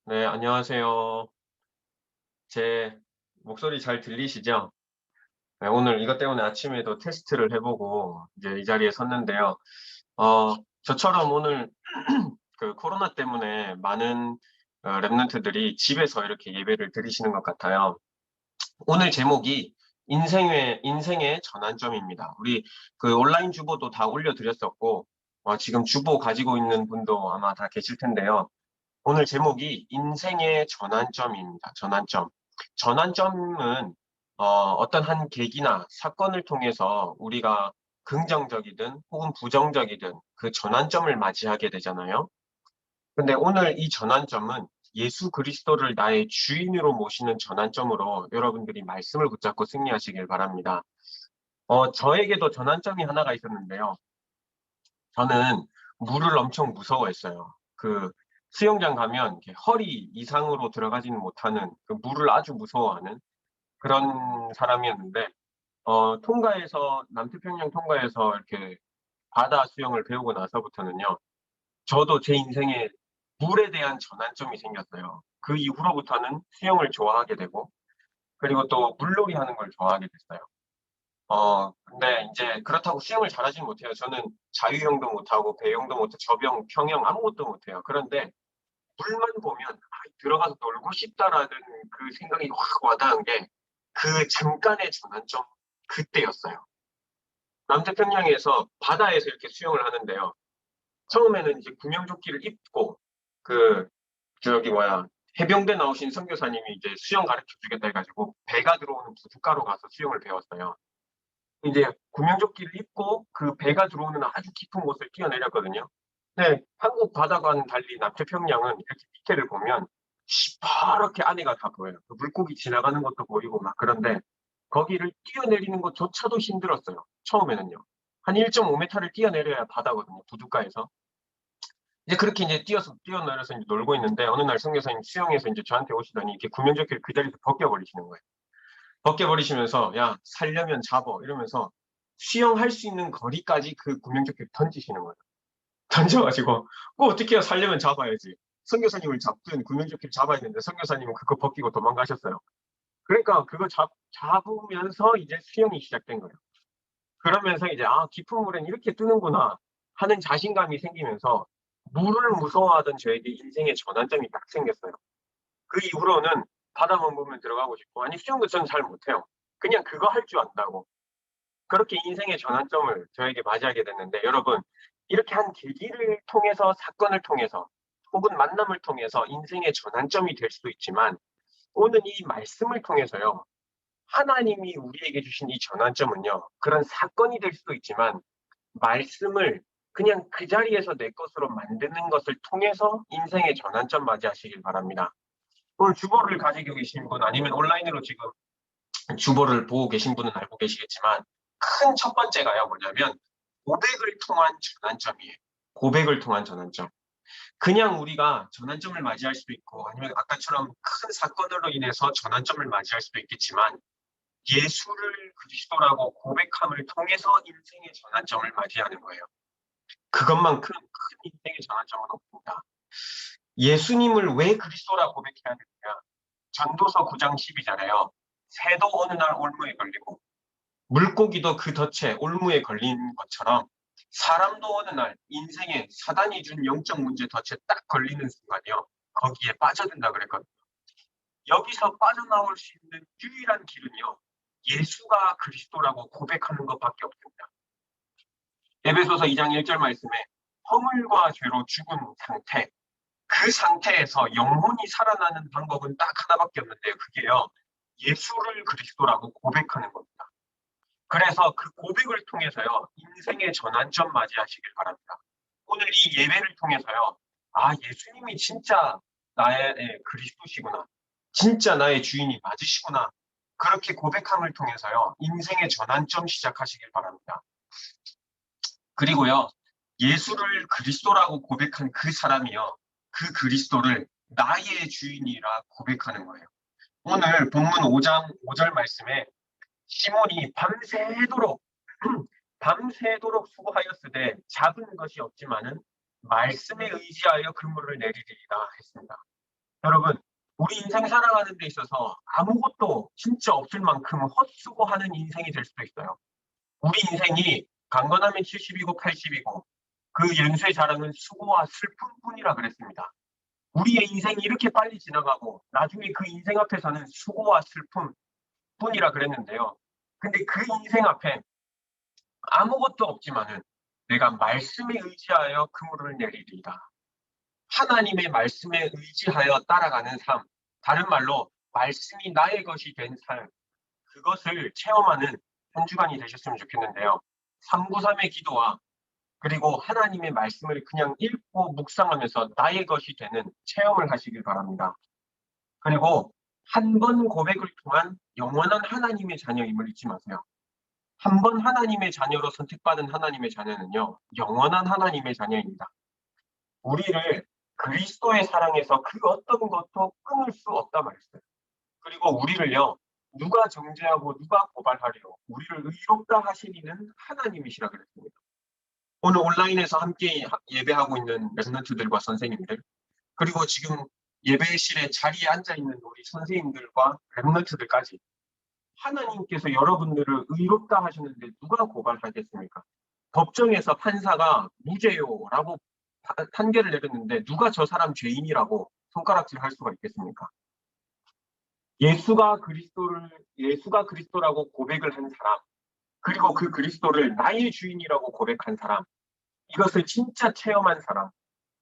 네, 안녕하세요. 제 목소리 잘 들리시죠? 네, 오늘 이것 때문에 아침에도 테스트를 해보고 이제 이 자리에 섰는데요. 저처럼 오늘 그 코로나 때문에 많은 랩런트들이 집에서 이렇게 예배를 드리시는 것 같아요. 오늘 제목이 인생의 전환점입니다. 우리 그 온라인 주보도 다 올려드렸었고, 지금 주보 가지고 있는 분도 아마 다 계실 텐데요. 오늘 제목이 인생의 전환점입니다. 전환점. 전환점은 어떤 한 계기나 사건을 통해서 우리가 긍정적이든 혹은 부정적이든 그 전환점을 맞이하게 되잖아요. 근데 오늘 이 전환점은 예수 그리스도를 나의 주인으로 모시는 전환점으로 여러분들이 말씀을 붙잡고 승리하시길 바랍니다. 저에게도 전환점이 하나가 있었는데요. 저는 물을 엄청 무서워했어요. 그 수영장 가면 이렇게 허리 이상으로 들어가지는 못하는 그 물을 아주 무서워하는 그런 사람이었는데 통가에서 남태평양 통가에서 이렇게 바다 수영을 배우고 나서부터는요. 저도 제 인생에 물에 대한 전환점이 생겼어요. 그 이후로부터는 수영을 좋아하게 되고 그리고 또 물놀이 하는 걸 좋아하게 됐어요. 근데 이제 그렇다고 수영을 잘하지는 못해요. 저는 자유형도 못하고 배영도 못하고 접영, 평영 아무것도 못해요. 그런데 물만 보면 들어가서 놀고 싶다라는 그 생각이 확 와닿은 게 그 잠깐의 전환점 그때였어요. 남태평양에서 바다에서 이렇게 수영을 하는데요. 처음에는 이제 구명조끼를 입고 그 저기 뭐야 해병대 나오신 선교사님이 이제 수영 가르쳐 주겠다 해가지고 배가 들어오는 부둣가로 가서 수영을 배웠어요. 이제 구명조끼를 입고 그 배가 들어오는 아주 깊은 곳을 뛰어내렸거든요. 네, 한국 바다과는 달리 남태평양은 이렇게 밑에를 보면 시퍼렇게 안에가 다 보여요. 그 물고기 지나가는 것도 보이고 막 그런데 거기를 뛰어내리는 것조차도 힘들었어요. 처음에는요. 한 1.5m를 뛰어내려야 바다거든요. 부둣가에서. 이제 그렇게 이제 뛰어내려서 이제 놀고 있는데 어느 날 선교사님 수영해서 이제 저한테 오시더니 이렇게 구명조끼를 그 자리에서 벗겨버리시는 거예요. 벗겨버리시면서 야 살려면 잡어 이러면서 수영할 수 있는 거리까지 그 구명조끼를 던지시는 거예요. 던져가지고 어떻게 해야 살려면 잡아야지. 선교사님을 잡든 구명조끼를 잡아야 되는데 선교사님은 그거 벗기고 도망가셨어요. 그러니까 그거 잡으면서 이제 수영이 시작된 거예요. 그러면서 이제 깊은 물엔 이렇게 뜨는구나 하는 자신감이 생기면서 물을 무서워하던 저에게 인생의 전환점이 딱 생겼어요. 그 이후로는 바다만 보면 들어가고 싶고 아니 수영도 저는 잘 못해요. 그냥 그거 할 줄 안다고. 그렇게 인생의 전환점을 저에게 맞이하게 됐는데 여러분 이렇게 한 계기를 통해서 사건을 통해서 혹은 만남을 통해서 인생의 전환점이 될 수도 있지만 오늘 이 말씀을 통해서요. 하나님이 우리에게 주신 이 전환점은요. 그런 사건이 될 수도 있지만 말씀을 그냥 그 자리에서 내 것으로 만드는 것을 통해서 인생의 전환점 맞이하시길 바랍니다. 오늘 주보를 가지고 계신 분 아니면 온라인으로 지금 주보를 보고 계신 분은 알고 계시겠지만 큰 첫 번째가요 뭐냐면 고백을 통한 전환점이에요. 고백을 통한 전환점. 그냥 우리가 전환점을 맞이할 수도 있고 아니면 아까처럼 큰 사건으로 인해서 전환점을 맞이할 수도 있겠지만 예수를 그리스도라고 고백함을 통해서 인생의 전환점을 맞이하는 거예요. 그것만큼 큰 인생의 전환점은 없습니다. 예수님을 왜 그리스도라 고백해야 되느냐? 전도서 9장 10이잖아요. 새도 어느 날 올무에 걸리고 물고기도 그 덫에 올무에 걸린 것처럼 사람도 어느 날 인생에 사단이 준 영적 문제 덫에 딱 걸리는 순간이요. 거기에 빠져든다 그랬거든요. 여기서 빠져나올 수 있는 유일한 길은요. 예수가 그리스도라고 고백하는 것밖에 없습니다. 에베소서 2장 1절 말씀에 허물과 죄로 죽은 상태, 그 상태에서 영혼이 살아나는 방법은 딱 하나밖에 없는데요. 그게요. 예수를 그리스도라고 고백하는 겁니다. 그래서 그 고백을 통해서요. 인생의 전환점 맞이하시길 바랍니다. 오늘 이 예배를 통해서요. 예수님이 진짜 나의 그리스도시구나. 진짜 나의 주인이 맞으시구나. 그렇게 고백함을 통해서요. 인생의 전환점 시작하시길 바랍니다. 그리고요. 예수를 그리스도라고 고백한 그 사람이요. 그 그리스도를 나의 주인이라 고백하는 거예요. 오늘 본문 5장 5절 말씀에 시몬이 밤새도록 밤새도록 수고하였으되 잡은 것이 없지만은 말씀에 의지하여 그물을 내리리라 했습니다. 여러분, 우리 인생 살아가는 데 있어서 아무것도 진짜 없을 만큼 헛수고하는 인생이 될 수도 있어요. 우리 인생이 강건하면 70이고 80이고 그 연쇄 자랑은 수고와 슬픔뿐이라 그랬습니다. 우리의 인생이 이렇게 빨리 지나가고 나중에 그 인생 앞에서는 수고와 슬픔뿐이라 그랬는데요. 근데 그 인생 앞에 아무것도 없지만은 내가 말씀에 의지하여 그물을 내리리이다. 하나님의 말씀에 의지하여 따라가는 삶, 다른 말로 말씀이 나의 것이 된 삶, 그것을 체험하는 한 주간이 되셨으면 좋겠는데요. 393의 기도와 그리고 하나님의 말씀을 그냥 읽고 묵상하면서 나의 것이 되는 체험을 하시길 바랍니다. 그리고 한 번 고백을 통한 영원한 하나님의 자녀임을 잊지 마세요. 한 번 하나님의 자녀로 선택받은 하나님의 자녀는요, 영원한 하나님의 자녀입니다. 우리를 그리스도의 사랑에서 그 어떤 것도 끊을 수 없다 말했어요. 그리고 우리를요, 누가 정죄하고 누가 고발하리요? 우리를 의롭다 하시니는 하나님이시라 그랬습니다. 오늘 온라인에서 함께 예배하고 있는 랩런트들과 선생님들, 그리고 지금 예배실에 자리에 앉아 있는 우리 선생님들과 랩런트들까지 하나님께서 여러분들을 의롭다 하시는데 누가 고발하겠습니까? 법정에서 판사가 무죄요라고 판결을 내렸는데 누가 저 사람 죄인이라고 손가락질 할 수가 있겠습니까? 예수가 그리스도라고 고백을 한 사람, 그리고 그 그리스도를 나의 주인이라고 고백한 사람, 이것을 진짜 체험한 사람,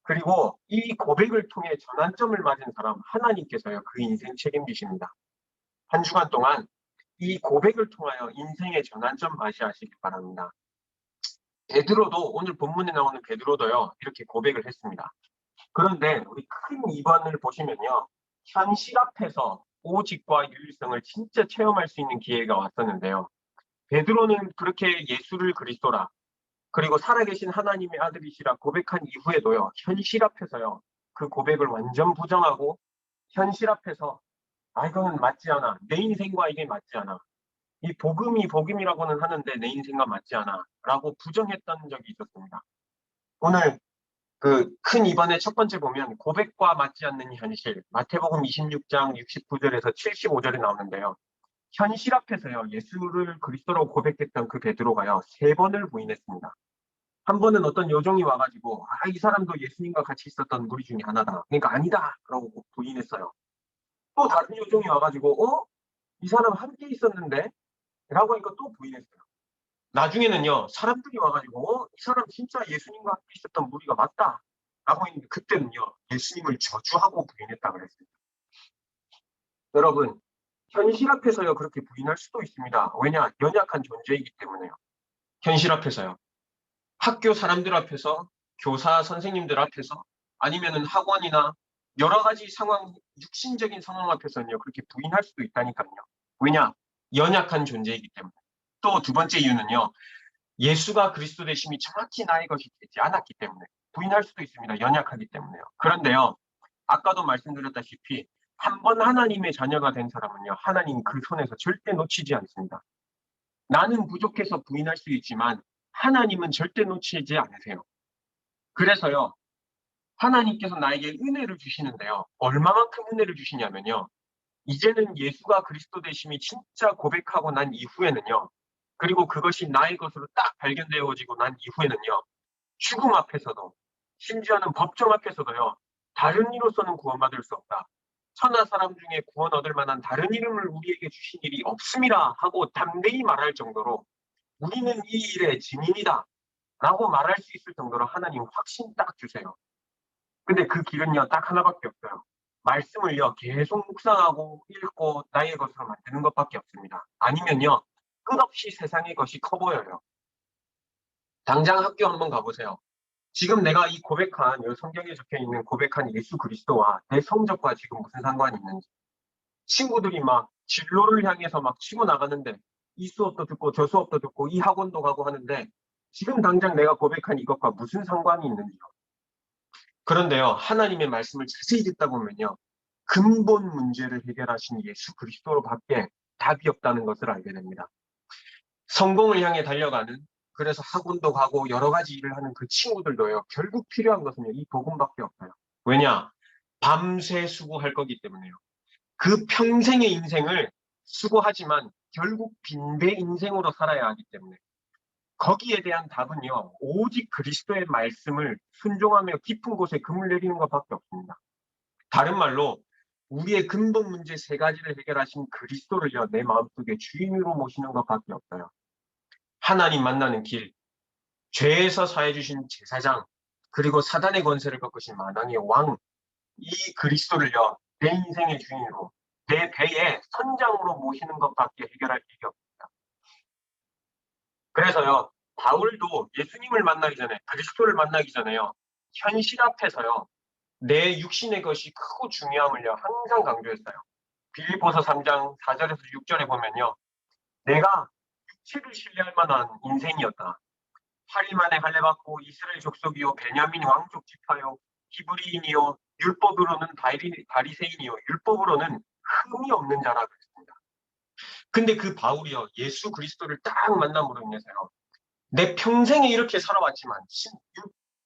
그리고 이 고백을 통해 전환점을 맞은 사람, 하나님께서요, 그 인생 책임지십니다. 한 주간 동안 이 고백을 통하여 인생의 전환점 맞이하시기 바랍니다. 베드로도 오늘 본문에 나오는 베드로도요, 이렇게 고백을 했습니다. 그런데 우리 큰 2번을 보시면요, 현실 앞에서 오직과 유일성을 진짜 체험할 수 있는 기회가 왔었는데요. 베드로는 그렇게 예수를 그리스도라, 그리고 살아계신 하나님의 아들이시라 고백한 이후에도요, 현실 앞에서요, 그 고백을 완전 부정하고, 현실 앞에서, 이거는 맞지 않아. 내 인생과 이게 맞지 않아. 이 복음이 복음이라고는 하는데 내 인생과 맞지 않아. 라고 부정했던 적이 있었습니다. 오늘 그 큰 2번의 첫 번째 보면 고백과 맞지 않는 현실, 마태복음 26장 69절에서 75절에 나오는데요. 현실 앞에서요, 예수를 그리스도라고 고백했던 그 베드로가요, 3번을 부인했습니다. 한 번은 어떤 여종이 와가지고, 이 사람도 예수님과 같이 있었던 무리 중에 하나다. 그러니까 아니다. 라고 부인했어요. 또 다른 여종이 와가지고, 이 사람 함께 있었는데? 라고 하니까 또 부인했어요. 나중에는요, 사람들이 와가지고, 이 사람 진짜 예수님과 함께 있었던 무리가 맞다. 라고 했는데, 그때는요, 예수님을 저주하고 부인했다 그랬습니다. 여러분, 현실 앞에서요, 그렇게 부인할 수도 있습니다. 왜냐? 연약한 존재이기 때문에요. 현실 앞에서요. 학교 사람들 앞에서, 교사 선생님들 앞에서, 아니면은 학원이나 여러 가지 상황, 육신적인 상황 앞에서는요, 그렇게 부인할 수도 있다니까요. 왜냐? 연약한 존재이기 때문에. 또 두 번째 이유는요, 예수가 그리스도 되심이 정확히 나의 것이 되지 않았기 때문에. 부인할 수도 있습니다. 연약하기 때문에요. 그런데요, 아까도 말씀드렸다시피, 한 번 하나님의 자녀가 된 사람은요, 하나님 그 손에서 절대 놓치지 않습니다. 나는 부족해서 부인할 수 있지만, 하나님은 절대 놓치지 않으세요. 그래서요, 하나님께서 나에게 은혜를 주시는데요. 얼마만큼 은혜를 주시냐면요. 이제는 예수가 그리스도 되심이 진짜 고백하고 난 이후에는요. 그리고 그것이 나의 것으로 딱 발견되어지고 난 이후에는요. 죽음 앞에서도, 심지어는 법정 앞에서도요. 다른 이로서는 구원받을 수 없다. 천하 사람 중에 구원 얻을 만한 다른 이름을 우리에게 주신 일이 없음이라 하고 담대히 말할 정도로 우리는 이 일의 증인이다. 라고 말할 수 있을 정도로 하나님 확신 딱 주세요. 근데 그 길은요, 딱 하나밖에 없어요. 말씀을요, 계속 묵상하고 읽고 나의 것으로 만드는 것밖에 없습니다. 아니면요, 끝없이 세상의 것이 커 보여요. 당장 학교 한번 가보세요. 지금 내가 이 고백한, 이 성경에 적혀 있는 고백한 예수 그리스도와 내 성적과 지금 무슨 상관이 있는지. 친구들이 막 진로를 향해서 막 치고 나가는데, 이 수업도 듣고 저 수업도 듣고 이 학원도 가고 하는데, 지금 당장 내가 고백한 이것과 무슨 상관이 있는지요. 그런데요, 하나님의 말씀을 자세히 듣다 보면요, 근본 문제를 해결하신 예수 그리스도로밖에 답이 없다는 것을 알게 됩니다. 성공을 향해 달려가는, 그래서 학원도 가고 여러 가지 일을 하는 그 친구들도요, 결국 필요한 것은요, 이 복음밖에 없어요. 왜냐? 밤새 수고할 거기 때문에요. 그 평생의 인생을 수고하지만 결국 빈대 인생으로 살아야 하기 때문에 거기에 대한 답은요. 오직 그리스도의 말씀을 순종하며 깊은 곳에 금을 내리는 것밖에 없습니다. 다른 말로 우리의 근본 문제 세 가지를 해결하신 그리스도를요. 내 마음속에 주인으로 모시는 것밖에 없어요. 하나님 만나는 길, 죄에서 사해 주신 제사장, 그리고 사단의 권세를 꺾으신 만왕의 왕, 이 그리스도를요. 내 인생의 주인으로, 내 배의 선장으로 모시는 것밖에 해결할 길이 없습니다. 그래서요. 바울도 예수님을 만나기 전에, 그리스도를 만나기 전에요. 현실 앞에서요. 내 육신의 것이 크고 중요함을요. 항상 강조했어요. 빌립보서 3장 4절에서 6절에 보면요. 내가 육체를 신뢰할 만한 인생이었다. 8일 만에 할례받고 이스라엘 족속이요 베냐민 왕족 지파요 히브리인이요 율법으로는 바리새인이요 율법으로는 흠이 없는 자라 그랬습니다. 근데 그 바울이요 예수 그리스도를 딱 만남으로 인해서요 내 평생에 이렇게 살아왔지만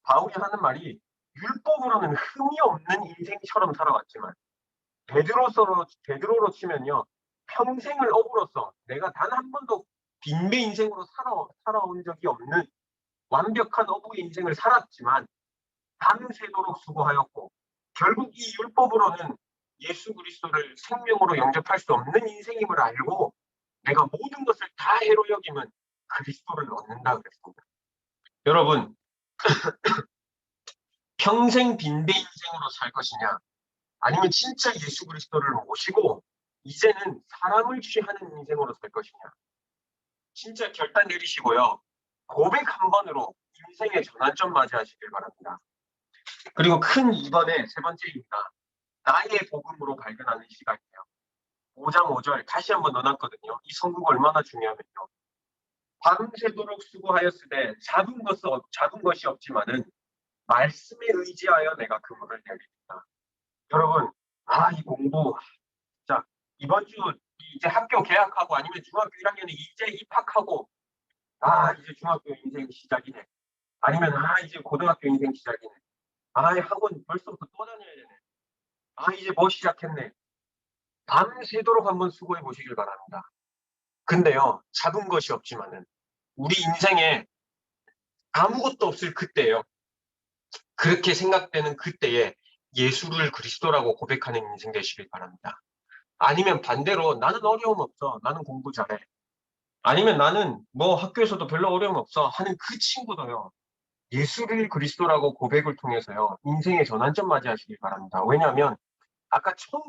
바울이 하는 말이 율법으로는 흠이 없는 인생처럼 살아왔지만 베드로로 치면요 평생을 업으로서 내가 단 한 번도 빈배 인생으로 살아온 적이 없는 완벽한 어부의 인생을 살았지만 밤새도록 수고하였고 결국 이 율법으로는 예수 그리스도를 생명으로 영접할 수 없는 인생임을 알고 내가 모든 것을 다 해로 여기면 그리스도를 얻는다 그랬습니다. 여러분 평생 빈대 인생으로 살 것이냐 아니면 진짜 예수 그리스도를 모시고 이제는 사람을 취하는 인생으로 살 것이냐 진짜 결단 내리시고요. 고백 한 번으로 인생의 전환점 맞이하시길 바랍니다. 그리고 큰 2번의 세 번째입니다. 나의 복음으로 발견하는 시각이에요. 5장 5절 다시 한번 넣어놨거든요. 이 성구가 얼마나 중요하면요. 밤새도록 수고하였으되 잡은 것이 없지만은 말씀에 의지하여 내가 그물을 내리겠다. 여러분, 이 공부, 자 이번 주 이제 학교 개학하고 아니면 중학교 1학년에 이제 입학하고 이제 중학교 인생 시작이네. 아니면 이제 고등학교 인생 시작이네. 학원 벌써부터 또 다녀야 되네. 이제 뭐 시작했네. 밤새도록 한번 수고해 보시길 바랍니다. 근데요, 잡은 것이 없지만은 우리 인생에 아무것도 없을 그때예요. 그렇게 생각되는 그때에 예수를 그리스도라고 고백하는 인생 되시길 바랍니다. 아니면 반대로 나는 어려움 없어. 나는 공부 잘해. 아니면 나는 뭐 학교에서도 별로 어려움 없어 하는 그 친구도요. 예수를 그리스도라고 고백을 통해서요. 인생의 전환점 맞이하시길 바랍니다. 왜냐하면 아까 처음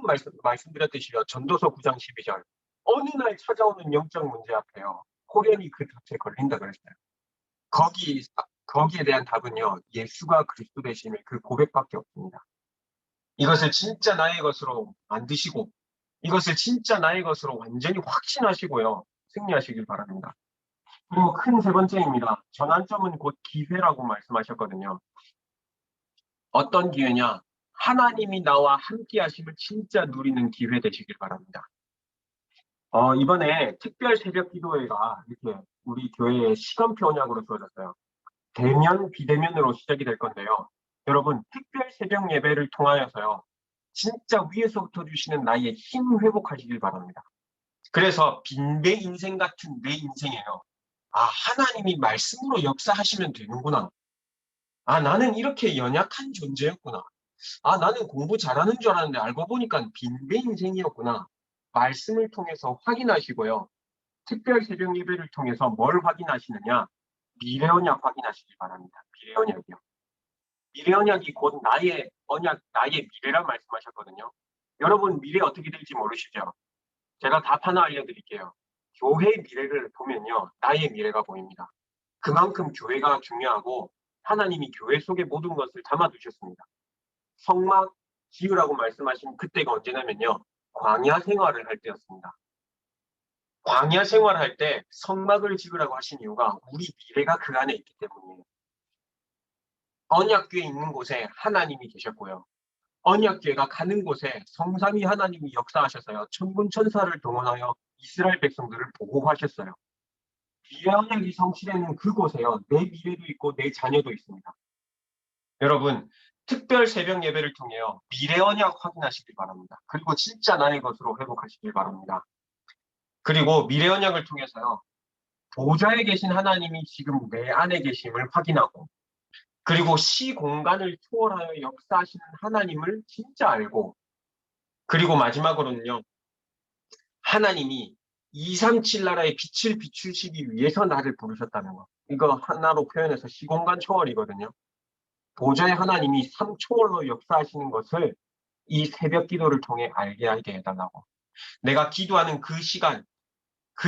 말씀드렸듯이요. 전도서 9장 12절. 어느 날 찾아오는 영적 문제 앞에요. 호련히 그 덫에 걸린다 그랬어요. 거기에 대한 답은요. 예수가 그리스도 되심의 그 고백밖에 없습니다. 이것을 진짜 나의 것으로 만드시고 이것을 진짜 나의 것으로 완전히 확신하시고요. 승리하시길 바랍니다. 그리고 큰 세 번째입니다. 전환점은 곧 기회라고 말씀하셨거든요. 어떤 기회냐? 하나님이 나와 함께 하심을 진짜 누리는 기회 되시길 바랍니다. 이번에 특별 새벽 기도회가 이렇게 우리 교회에 시간표 언약으로 주어졌어요. 대면, 비대면으로 시작이 될 건데요. 여러분, 특별 새벽 예배를 통하여서요. 진짜 위에서부터 주시는 나의 힘 회복하시길 바랍니다. 그래서 빈대 인생 같은 내 인생이에요. 하나님이 말씀으로 역사하시면 되는구나. 나는 이렇게 연약한 존재였구나. 나는 공부 잘하는 줄 알았는데 알고 보니까 빈대 인생이었구나. 말씀을 통해서 확인하시고요. 특별 새벽 예배를 통해서 뭘 확인하시느냐? 미래 언약 확인하시기 바랍니다. 미래 언약이요. 미래 언약이 곧 나의 언약, 나의 미래란 말씀하셨거든요. 여러분 미래 어떻게 될지 모르시죠? 제가 답 하나 알려드릴게요. 교회의 미래를 보면요. 나의 미래가 보입니다. 그만큼 교회가 중요하고 하나님이 교회 속에 모든 것을 담아두셨습니다. 성막 지으라고 말씀하신 그때가 언제냐면요. 광야 생활을 할 때였습니다. 광야 생활할 때 성막을 지으라고 하신 이유가 우리 미래가 그 안에 있기 때문이에요. 언약궤에 있는 곳에 하나님이 계셨고요. 언약궤가 가는 곳에 성삼위 하나님이 역사하셔서요. 천군 천사를 동원하여 이스라엘 백성들을 보호하셨어요. 미래 언약이 성취되는 그곳에요. 내 미래도 있고 내 자녀도 있습니다. 여러분 특별 새벽 예배를 통해요. 미래 언약 확인하시길 바랍니다. 그리고 진짜 나의 것으로 회복하시길 바랍니다. 그리고 미래 언약을 통해서요. 보좌에 계신 하나님이 지금 내 안에 계심을 확인하고 그리고 시공간을 초월하여 역사하시는 하나님을 진짜 알고 그리고 마지막으로는요. 하나님이 237 나라의 빛을 비추시기 위해서 나를 부르셨다는 거. 이거 하나로 표현해서 시공간 초월이거든요. 보좌의 하나님이 3초월로 역사하시는 것을 이 새벽 기도를 통해 알게 해달라고. 내가 기도하는 그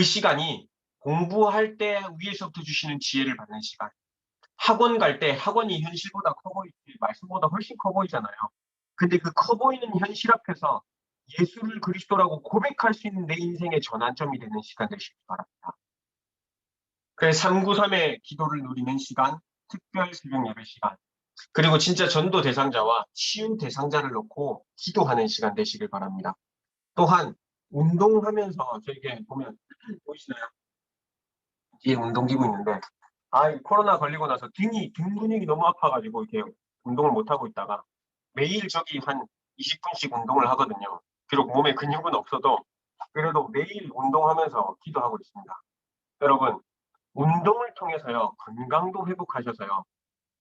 시간이 공부할 때 위에서부터 주시는 지혜를 받는 시간. 학원 갈 때 학원이 현실보다 커 보이지, 말씀보다 훨씬 커 보이잖아요. 근데 그 커 보이는 현실 앞에서 예수를 그리스도라고 고백할 수 있는 내 인생의 전환점이 되는 시간 되시기 바랍니다. 그래서 393의 기도를 누리는 시간, 특별 새벽 예배 시간, 그리고 진짜 전도 대상자와 치유 대상자를 놓고 기도하는 시간 되시길 바랍니다. 또한 운동하면서 저에게 보면 보이시나요? 뒤에 운동기구 있는데 코로나 걸리고 나서 등 근육이 너무 아파가지고 이렇게 운동을 못 하고 있다가 매일 저기 한 20분씩 운동을 하거든요. 비록 몸에 근육은 없어도 그래도 매일 운동하면서 기도하고 있습니다. 여러분, 운동을 통해서요, 건강도 회복하셔서요,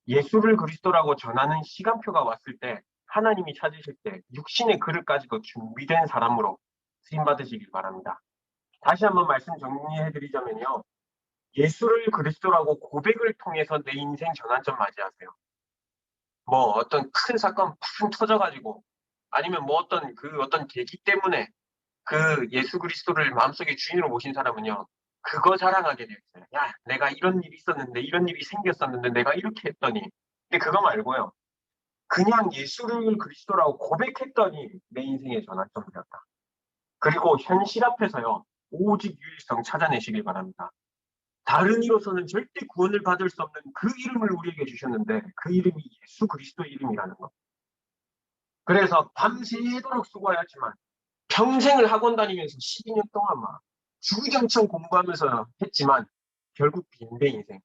예수를 그리스도라고 전하는 시간표가 왔을 때 하나님이 찾으실 때 육신의 그릇까지도 준비된 사람으로 쓰임받으시길 바랍니다. 다시 한번 말씀 정리해드리자면요. 예수를 그리스도라고 고백을 통해서 내 인생 전환점 맞이하세요. 뭐 어떤 큰 사건 팡 터져가지고 아니면 뭐 어떤 계기 때문에 그 예수 그리스도를 마음속에 주인으로 모신 사람은요. 그거 자랑하게 되어 있어요. 야, 내가 이런 일이 있었는데 이런 일이 생겼었는데 내가 이렇게 했더니. 근데 그거 말고요. 그냥 예수를 그리스도라고 고백했더니 내 인생의 전환점이 되었다. 그리고 현실 앞에서요. 오직 유일성 찾아내시길 바랍니다. 다른 이로서는 절대 구원을 받을 수 없는 그 이름을 우리에게 주셨는데 그 이름이 예수 그리스도의 이름이라는 것. 그래서 밤새도록 수고하였지만 평생을 학원 다니면서 12년 동안 막 주구장창 공부하면서 했지만 결국 빈대 인생.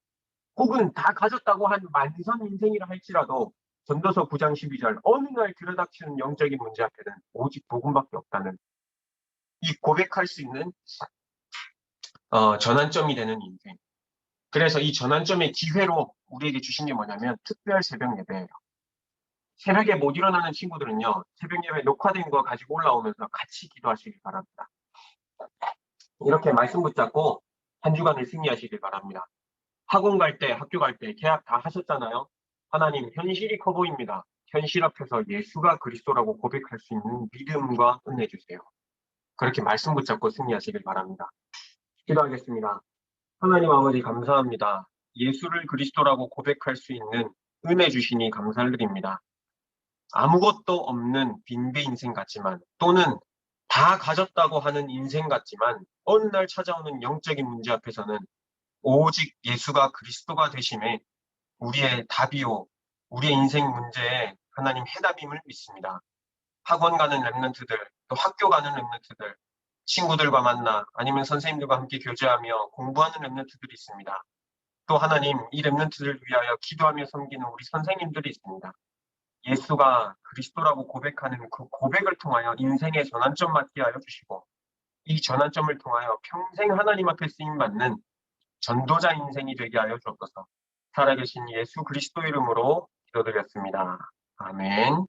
혹은 다 가졌다고 한 만선 인생이라 할지라도 전도서 9장 12절 어느 날 들여닥치는 영적인 문제 앞에는 오직 복음밖에 없다는 이 고백할 수 있는 전환점이 되는 인생. 그래서 이 전환점의 기회로 우리에게 주신 게 뭐냐면 특별 새벽 예배예요. 새벽에 못 일어나는 친구들은요. 새벽 예배 녹화된 거 가지고 올라오면서 같이 기도하시길 바랍니다. 이렇게 말씀 붙잡고 한 주간을 승리하시길 바랍니다. 학원 갈 때, 학교 갈 때 계약 다 하셨잖아요. 하나님, 현실이 커 보입니다. 현실 앞에서 예수가 그리스도라고 고백할 수 있는 믿음과 은혜 주세요. 그렇게 말씀 붙잡고 승리하시길 바랍니다. 기도하겠습니다. 하나님 아버지 감사합니다. 예수를 그리스도라고 고백할 수 있는 은혜 주시니 감사드립니다. 아무것도 없는 빈대 인생 같지만 또는 다 가졌다고 하는 인생 같지만 어느 날 찾아오는 영적인 문제 앞에서는 오직 예수가 그리스도가 되심에 우리의 답이요, 우리의 인생 문제에 하나님 해답임을 믿습니다. 학원 가는 랩런트들, 또 학교 가는 랩런트들, 친구들과 만나 아니면 선생님들과 함께 교제하며 공부하는 랩런트들이 있습니다. 또 하나님, 이 랩런트들을 위하여 기도하며 섬기는 우리 선생님들이 있습니다. 예수가 그리스도라고 고백하는 그 고백을 통하여 인생의 전환점 맞게 하여 주시고 이 전환점을 통하여 평생 하나님 앞에 쓰임받는 전도자 인생이 되게 하여 주옵소서. 살아계신 예수 그리스도 이름으로 기도드렸습니다. 아멘.